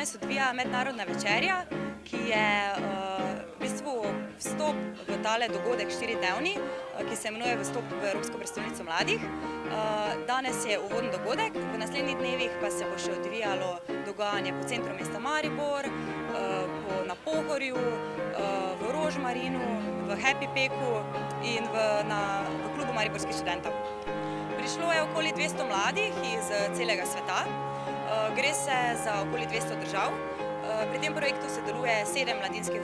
danes odvija mednarodna večerja, ki je v bistvu vstop v tale dogodek 4-dnevni, ki se imenuje Vstop v Evropsko prestolnico mladih. Danes je uvodni dogodek, v naslednjih dnevih pa se bo še odvijalo dogajanje po centru mesta Maribor, na Pohorju, v Rožmarinu, v Happy Peku in v klubu mariborskih študentov. Prišlo je okoli 200 mladih iz celega sveta. Gre se za okoli 200 držav. Pri tem projektu sodeluje 7 mladinskih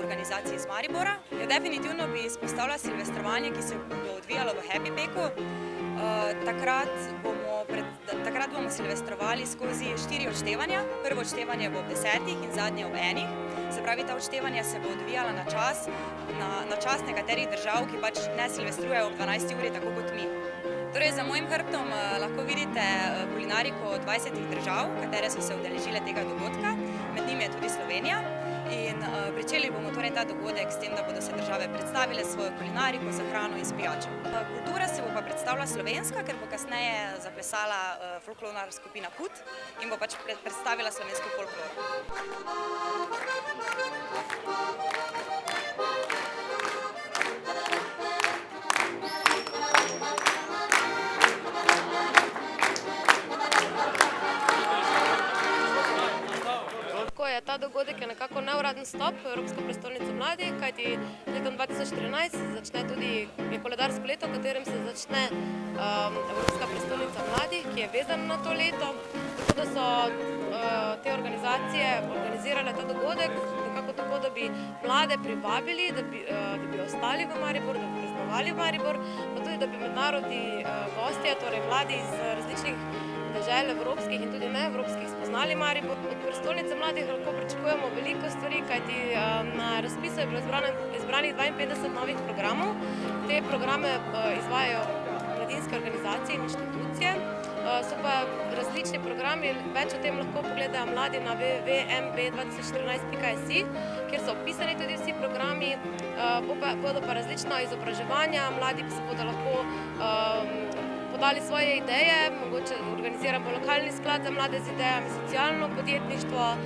organizacij iz Maribora. Definitivno bi izpostavila silvestrovanje, ki se bo odvijalo v Happy Peku. Takrat bomo silvestrovali skozi 4 odštevanja. Prvo odštevanje bo ob 10 in zadnje ob 1. Se pravi, ta odštevanja se bo odvijala na čas nekaterih držav, ki pač ne silvestrujejo ob 12 uri, tako kot mi. Torej, za mojim hrbtom lahko vidite kulinariko 20 držav, katere so se udeležile tega dogodka. Med njimi je tudi Slovenija. In pričeli bomo torej ta dogodek s tem, da bodo se države predstavile svojo kulinariko za hrano in s pijačo. Kultura se bo pa predstavila slovenska, ker bo kasneje zaplesala folklorna skupina Put in bo pač predstavila slovensko folkloro. Ta dogodek je nekako neuraden vstop v Evropsko prestolnico mladih, kajti letom 2013 začne tudi koledarsko leto, v katerem se začne Evropska prestolnica mladih, ki je vezana na to leto. Tako da so te organizacije organizirale ta dogodek, nekako tako, da bi mlade privabili, da bi ostali v Maribor, da bi praznovali v Maribor, pa tudi, da bi mednarodni gostje, torej mladi iz različnih dežel evropskih in tudi neevropskih spoznali Maribor. Od prestolnice mladih lahko pričakujemo veliko stvari, kajti na razpisu je bilo izbranih 52 novih programov. Te programe izvajajo mladinske organizacije in inštitucije. So pa različni programi, več o tem lahko pogledajo mladi na www.mb2014.si, kjer so opisani tudi vsi programi, bodo pa različna izobraževanja, mladi se bodo lahko podali svoje ideje, mogoče organiziramo lokalni sklad za mlade z idejami, socialno podjetništvo,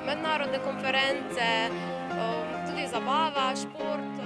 mednarodne konference, tudi zabava, šport.